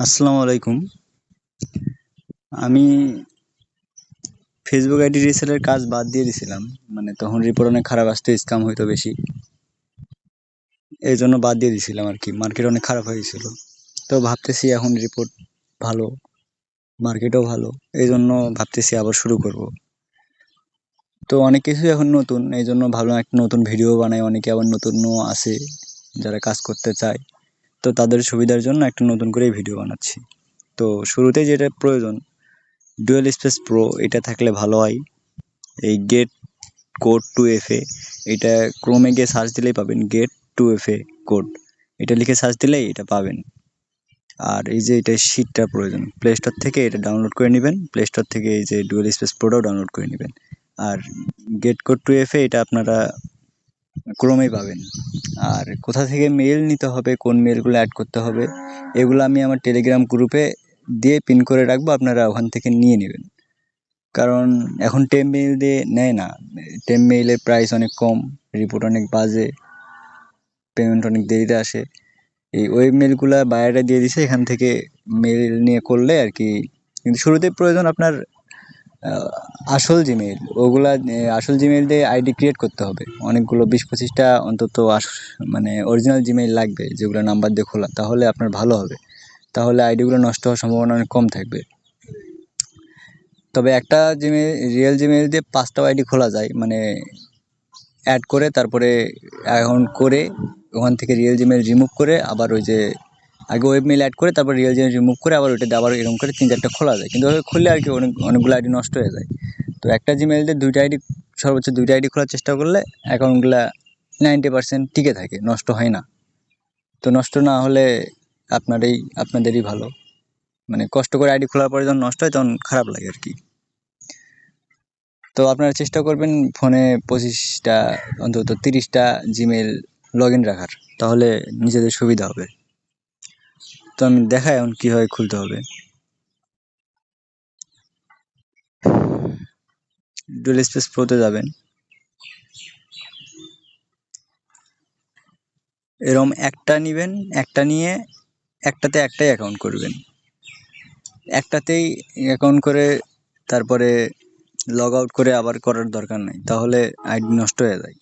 আসসালামু আলাইকুম। আমি ফেসবুক আইডি রিসেলের কাজ বাদ দিয়ে দিছিলাম। মানে তখন রিপোর্ট অনেক খারাপ আসতো, স্ক্যাম হইতো বেশি। এই জন্য বাদ দিয়ে দিছিলাম আর কি। মার্কেট অনেক খারাপ হয়ে গেছিল। তো ভাবতেছি এখন রিপোর্ট ভালো, মার্কেটও ভালো। এই জন্য ভাবতেছি আবার শুরু করব। তো অনেক কিছুই এখন নতুন, এই জন্য ভাবলাম একটা নতুন ভিডিও বানাই। অনেকে আবার নতুনও আছে যারা কাজ করতে চায়। তো তাদের সুবিধার জন্য একটা নতুন করে ভিডিও বানাচ্ছি। তো শুরুতেই যেটা প্রয়োজন, ডুয়েল স্পেস প্রো, এটা থাকলে ভালো হয়। এই গেট কোড 2FA, এটা ক্রোমে গিয়ে সার্চ দিলেই পাবেন। গেট 2FA কোড, এটা লিখে সার্চ দিলেই এটা পাবেন। আর এই যে এটা শিটটা প্রয়োজন, প্লে স্টোর থেকে এটা ডাউনলোড করে নেবেন। প্লে স্টোর থেকে এই যে ডুয়েল স্পেস প্রোটাও ডাউনলোড করে নেবেন। আর গেট কোড 2FA এটা আপনারা ক্রোমেই পাবেন। আর কোথা থেকে মেল নিতে হবে, কোন মেলগুলো অ্যাড করতে হবে, এগুলো আমি আমার টেলিগ্রাম গ্রুপে দিয়ে পিন করে রাখবো, আপনারা ওখান থেকে নিয়ে নেবেন। কারণ এখন টেম মেইল দিয়ে নেয় না। টেম মেইলের প্রাইস অনেক কম, রিপোর্ট অনেক বাজে, পেমেন্ট অনেক দেরিতে আসে। এই ওয়েব মেইলগুলা বায়ারে দিয়ে দিছে, এখান থেকে মেইল নিয়ে করলে আর কি। কিন্তু শুরুতে প্রয়োজন আপনার আহ, আসল জিমেইল। ওগুলা আসল জিমেইল দিয়ে আইডি ক্রিয়েট করতে হবে অনেকগুলো, 20-25টা অন্তত মানে অরিজিনাল জিমেইল লাগবে, যেগুলো নাম্বার দিয়ে খোলা, তাহলে আপনার ভালো হবে। তাহলে আইডিগুলো নষ্ট হওয়ার সম্ভাবনা অনেক কম থাকবে। তবে একটা জিমেইল, রিয়েল জিমেইল দিয়ে 5টা আইডি খোলা যায়, মানে অ্যাড করে তারপরে অ্যাকাউন্ট করে ওখান থেকে রিয়েল জিমেইল রিমুভ করে আবার ওই যে আগে ওয়েব মেল অ্যাড করে তারপর রিয়েল জিমেইল রিমুভ করে আবার ওইটা আবার এরকম করে 3-4টা খোলা যায়। কিন্তু ওইভাবে খুললে আর কি অনেকগুলো আইডি নষ্ট হয়ে যায়। তো একটা জিমেইল দিয়ে 2টা আইডি, সর্বোচ্চ 2টা আইডি খোলার চেষ্টা করলে অ্যাকাউন্টগুলো 90% টিকে থাকে, নষ্ট হয় না। তো নষ্ট না হলে আপনাদেরই ভালো। মানে কষ্ট করে আইডি খোলার পরে যখন নষ্ট হয় তখন খারাপ লাগে আর কি। তো আপনারা চেষ্টা করবেন ফোনে 25টা অন্তত 30টা জিমেল লগ ইন রাখার, তাহলে নিজেদের সুবিধা হবে। তো আমি দেখাই এখন কীভাবে খুলতে হবে। ডুয়েল স্পেস প্রোতে যাবেন, এরম একটা নেবেন, একটা নিয়ে একটাতে একটাই অ্যাকাউন্ট করবেন। একটাতেই অ্যাকাউন্ট করে তারপরে লগ আউট করে আবার করার দরকার নাই, তাহলে আইডি নষ্ট হয়ে যায়।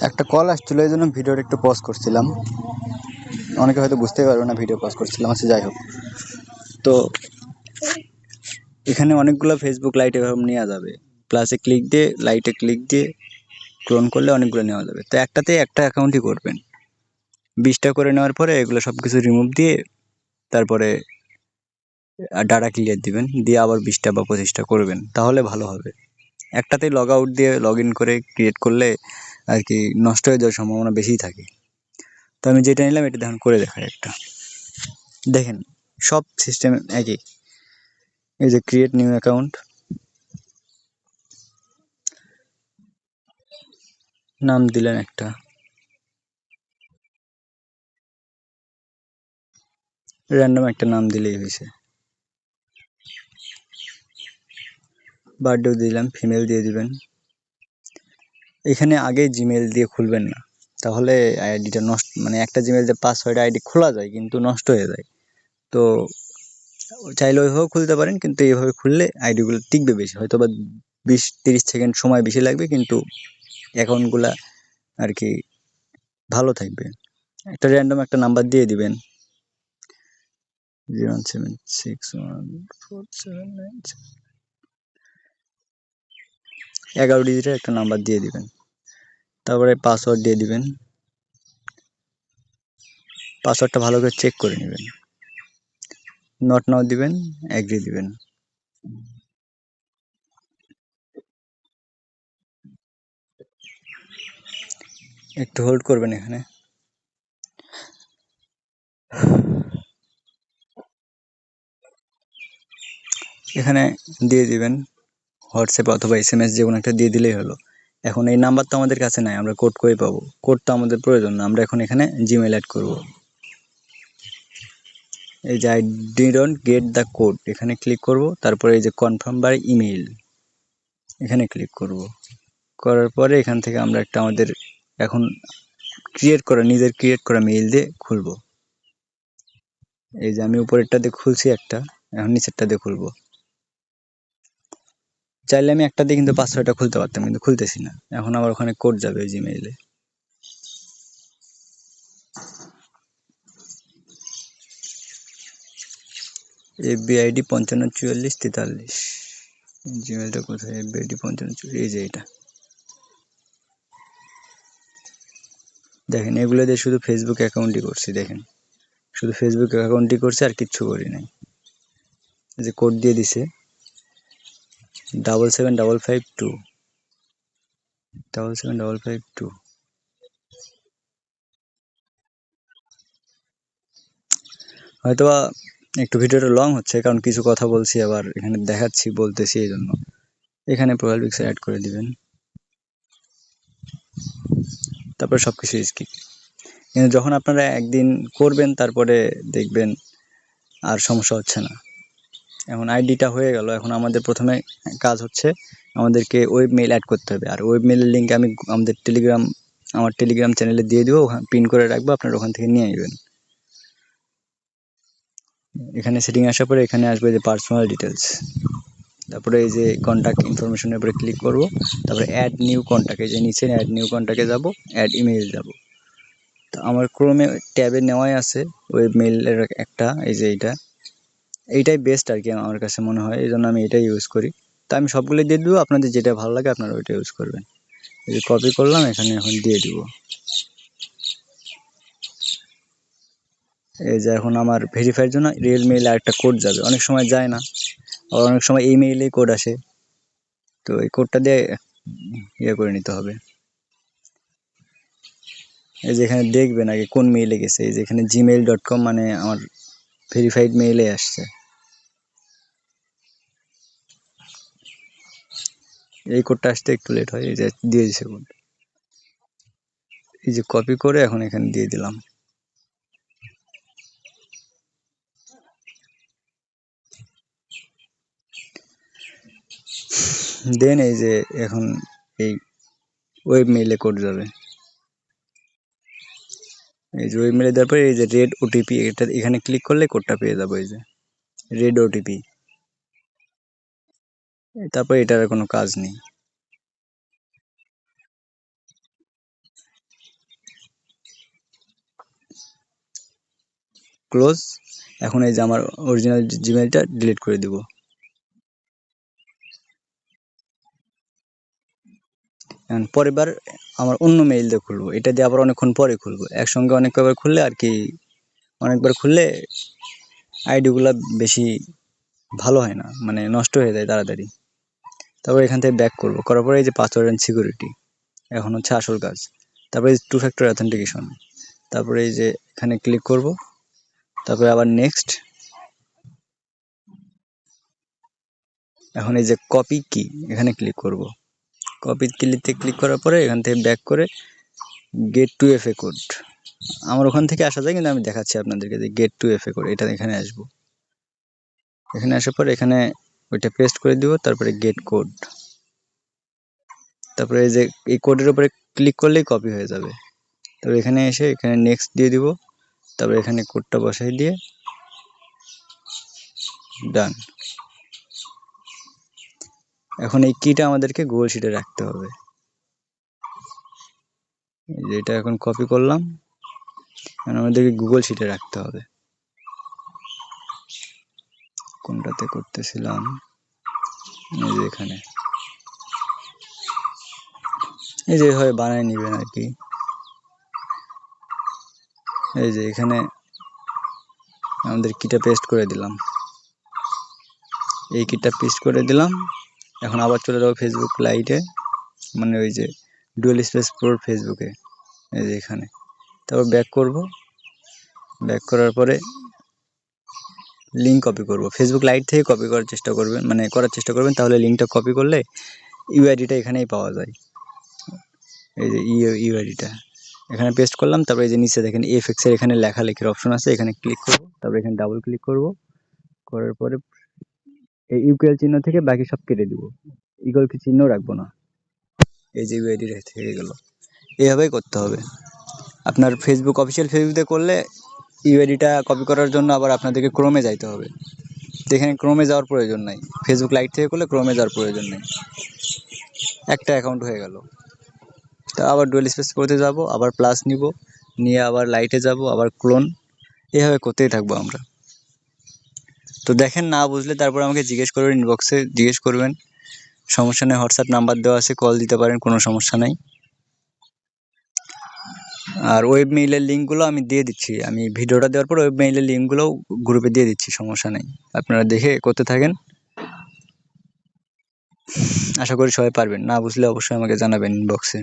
একটা কল আসছিল, এই জন্য ভিডিওটা একটু পজ করছিলাম। অনেকে হয়তো বুঝতেই পারবে না ভিডিও পজ করছিলাম, আচ্ছা যাই হোক। তো এখানে অনেকগুলো ফেসবুক লাইট এভাবে নেওয়া যাবে। প্লাসে ক্লিক দিয়ে, লাইটে ক্লিক দিয়ে ক্লোন করলে অনেকগুলো নেওয়া যাবে। তো একটাতে একটা অ্যাকাউন্টই করবেন। 20টা করে নেওয়ার পরে এগুলো সব কিছু রিমুভ দিয়ে তারপরে ডাটা ক্লিয়ার দিবেন, দিয়ে আবার 20টা বা 25টা করবেন, তাহলে ভালো হবে। একটাতেই লগ আউট দিয়ে লগ ইন করে ক্রিয়েট করলে আর কি নষ্ট হয়ে যাওয়ার সম্ভাবনা বেশিই থাকে। তো আমি যেটা নিলাম এটা দেখুন করে দেখাই একটা, দেখেন সব সিস্টেম একই। এই যে ক্রিয়েট নিউ অ্যাকাউন্ট, নাম দিলেন একটা, র্যান্ডম একটা নাম দিলেই হয়েছে। বার্থডেও দিলাম, ফিমেল দিয়ে দিবেন। এখানে আগে জিমেল দিয়ে খুলবেন না, তাহলে আইডিটা নষ্ট, মানে একটা জিমেল দিয়ে 5-6টা আইডি খোলা যায় কিন্তু নষ্ট হয়ে যায়। তো চাইলে ওইভাবেও খুলতে পারেন, কিন্তু এইভাবে খুললে আইডিগুলো টিকবে বেশি, হয়তো বা 20-30 সেকেন্ড সময় বেশি লাগবে, কিন্তু অ্যাকাউন্টগুলা আর কি ভালো থাকবে। একটা র্যান্ডম একটা নাম্বার দিয়ে দিবেন, 017614797, 11 ডিজিটের একটা নাম্বার দিয়ে দিবেন। তারপরে পাসওয়ার্ড দিয়ে দিবেন। পাসওয়ার্ডটা ভালো করে চেক করে নেবেন। নট নাও দিবেন, এগ্রি দিবেন। একটু হোল্ড করবেন এখানে। এখানে দিয়ে দিবেন হোয়াটসঅ্যাপ অথবা SMS, যে কোনো একটা দিয়ে দিলেই হলো। এখন এই নাম্বার তো আমাদের কাছে নাই, আমরা কোড করে পাবো। কোড তো আমাদের প্রয়োজন না, আমরা এখন এখানে জিমেল অ্যাড করব। এই যে I didn't get the code, এখানে ক্লিক করব। তারপরে এই যে কনফার্ম বাই ইমেইল, এখানে ক্লিক করব। করার পরে এখান থেকে আমরা একটা আমাদের এখন নিজের ক্রিয়েট করা মেইল দিয়ে খুলব। এই যে আমি উপরেরটা দিয়ে খুলছি একটা, এখন নিচেরটা দিয়ে খুলবো। চাইলে আমি একটা দিয়ে কিন্তু 5-6টা খুলতে পারতাম, কিন্তু খুলতেছি না। এখন আবার ওখানে কোড যাবে ওই জিমেইলে। FBID 554443। জিমেইলটা কোথায়? FBID 5544, এই যে এটা। দেখেন এগুলো দিয়ে শুধু ফেসবুক অ্যাকাউন্টই করছি, দেখেন শুধু ফেসবুক অ্যাকাউন্টই করছি, আর কিচ্ছু করি নাই। এই যে কোড দিয়ে দিছে 77552 77552। হয়তোবা একটু ভিডিওটা লং হচ্ছে, কারণ কিছু কথা বলছি আবার এখানে দেখাচ্ছি বলতেছি, এই জন্য। এখানে প্রোফাইল পিকচার অ্যাড করে দিবেন, তারপরে সবকিছু স্কিপ। কিন্তু যখন আপনারা একদিন করবেন তারপরে দেখবেন আর সমস্যা হচ্ছে না। এখন আইডিটা হয়ে গেল, এখন আমাদের প্রথমে কাজ হচ্ছে আমাদেরকে ওয়েব মেইল অ্যাড করতে হবে। আর ওয়েব মেইলের লিঙ্ক আমি আমাদের আমার টেলিগ্রাম চ্যানেলে দিয়ে দিব, ওখানে পিন করে রাখবো, আপনারা ওখান থেকে নিয়ে নেবেন। এখানে সেটিং আসার পরে এখানে আসবে যে পার্সোনাল ডিটেলস, তারপরে এই যে কন্ট্যাক্ট ইনফরমেশনের উপরে ক্লিক করব, তারপরে অ্যাড নিউ কন্ট্যাক্ট, এই যে নিচে অ্যাড নিউ কন্ট্যাক্টে যাব, অ্যাড ইমেইল যাব। তো আমার ক্রোমে ট্যাবে নেওয়াই আছে ওয়েব মেইলের একটা, এই যে এইটাই বেস্ট আর কি আমার কাছে মনে হয়, এই জন্য আমি এটাই ইউজ করি। তো আমি সবগুলো দিয়ে দেবো, আপনাদের যেটা ভালো লাগে আপনারা ওইটা ইউজ করবেন। এই যে কপি করলাম, এখানে এখন দিয়ে দিব। এই যে এখন আমার ভেরিফাইয়ের জন্য রিয়েল মেইলে আরেকটা কোড যাবে, অনেক সময় যায় না, আর অনেক সময় এই মেইলেই কোড আসে। তো এই কোডটা দিয়ে ইয়ে করে নিতে হবে। এই যে এখানে দেখবেন আগে কোন মেইলে গেছে, এই যে এখানে gmail.com, মানে আমার ভেরিফাইড মেইলে আসছে। এই কোডটা আসতে একটু লেট হয়, এই যে দিয়ে দিছে কোড। এই যে কপি করে এখন এখানে দিয়ে দিলাম। দেন এই যে এখন এই ওয়েব মেইলে কোড যাবে। এই যে ওয়েব মেইলে দেওয়ার পরে এই যে রেড ওটিপি, এটা এখানে ক্লিক করলে কোডটা পেয়ে যাবো, এই যে রেড ওটিপি। তারপর এটার আর কোনো কাজ নেই। ক্লোজ। এখন এই যে আমার অরিজিনাল জিমেইলটা ডিলিট করে দিব। এখন পরের বার আমার অন্য মেইল দিয়ে খুলবো, এটা দিয়ে আবার অনেকক্ষণ পরে খুলবো, একসঙ্গে অনেকবার খুললে আর কি, অনেকবার খুললে আইডিগুলা বেশি ভালো হয় না, মানে নষ্ট হয়ে যায় তাড়াতাড়ি। তারপর এখান থেকে ব্যাক করবো, করার পরে এই যে পাসওয়ার্ড অ্যান্ড সিকিউরিটি, এখন হচ্ছে আসল কাজ। তারপরে টু ফ্যাক্টর অথেন্টিকেশন, তারপরে এই যে এখানে ক্লিক করব, তারপরে আবার নেক্সট। এখন এই যে কপি কি, এখানে ক্লিক করব। কপি কিতে ক্লিক করার পরে এখান থেকে ব্যাক করে get to F A code, আমার ওখান থেকে আসা যায়, কিন্তু আমি দেখাচ্ছি আপনাদেরকে যে get to F A code, এটা এখানে আসবো। এখানে আসার পর এখানে ওইটা পেস্ট করে দিব, তারপরে গেট কোড, তারপরে এই যে এই কোডের উপরে ক্লিক করলেই কপি হয়ে যাবে। তারপর এখানে এসে এখানে নেক্সট দিয়ে দিব, তারপরে এখানে কোডটা বসাই দিয়ে ডান। এখন এই কিটা আমাদেরকে গুগল শিটে রাখতে হবে। এটা এখন কপি করলাম, এখন আমাদেরকে গুগল শিটে রাখতে হবে। কোনটাতে করতেছিলাম, এই যে এখানে, এই যে এভাবে বানায় নিবেন আর কি। এই যে এখানে আমাদের কিটা পেস্ট করে দিলাম, এই কিটা পেস্ট করে দিলাম। এখন আবার চলে যাবো ফেসবুক লাইটে, মানে ওই যে ডুয়েল স্পেস প্রোর ফেসবুকে, এই যে এখানে। তারপর ব্যাক করব, ব্যাক করার পরে লিঙ্ক কপি করব, ফেসবুক লাইট থেকে কপি করার চেষ্টা করবেন, মানে করার চেষ্টা করবেন, তাহলে লিঙ্কটা কপি করলে ইউআইডিটা এখানেই পাওয়া যায়। এই যে ইউআইডিটা এখানে পেস্ট করলাম, তারপরে এই যে নিচে দেখেন এফএক্স এর এখানে লেখালেখির অপশন আছে, এখানে ক্লিক করব, তারপরে এখানে ডাবল ক্লিক করব, করার পরে এই ইকুয়াল চিহ্ন থেকে বাকি সব কেটে দিব, ইকুয়াল কি চিহ্ন রাখবো না। এই যে ইউআইডি থেকে গেল, এইভাবেই করতে হবে। আপনার ফেসবুক অফিসিয়াল ফেসবুকে করলে ইউআইডিটা কপি করার জন্য আবার আপনাদেরকে ক্রোমে যাইতে হবে। তো এখানে ক্রোমে যাওয়ার প্রয়োজন নাই, ফেসবুক লাইট থেকে করলে ক্রোমে যাওয়ার প্রয়োজন নেই। একটা অ্যাকাউন্ট হয়ে গেল। তো আবার ডুয়েল স্পেস করতে যাব, আবার প্লাস নিব, নিয়ে আবার লাইটে যাব, আবার ক্লোন, এভাবে করতেই থাকবো আমরা। তো দেখেন, না বুঝলে তারপর আমাকে জিজ্ঞেস করবেন, ইনবক্সে জিজ্ঞেস করবেন, সমস্যা নেই। হোয়াটসঅ্যাপ নাম্বার দেওয়া আছে, কল দিতে পারেন, কোনো সমস্যা নাই। আর ওয়েব মেইলের লিঙ্কগুলো আমি দিয়ে দিচ্ছি, আমি ভিডিওটা দেওয়ার পর ওয়েব মেইলের লিঙ্কগুলোও গ্রুপে দিয়ে দিচ্ছি, সমস্যা নেই। আপনারা দেখে করতে থাকেন, আশা করি সবাই পারবেন। না বুঝলে অবশ্যই আমাকে জানাবেন ইনবক্সে।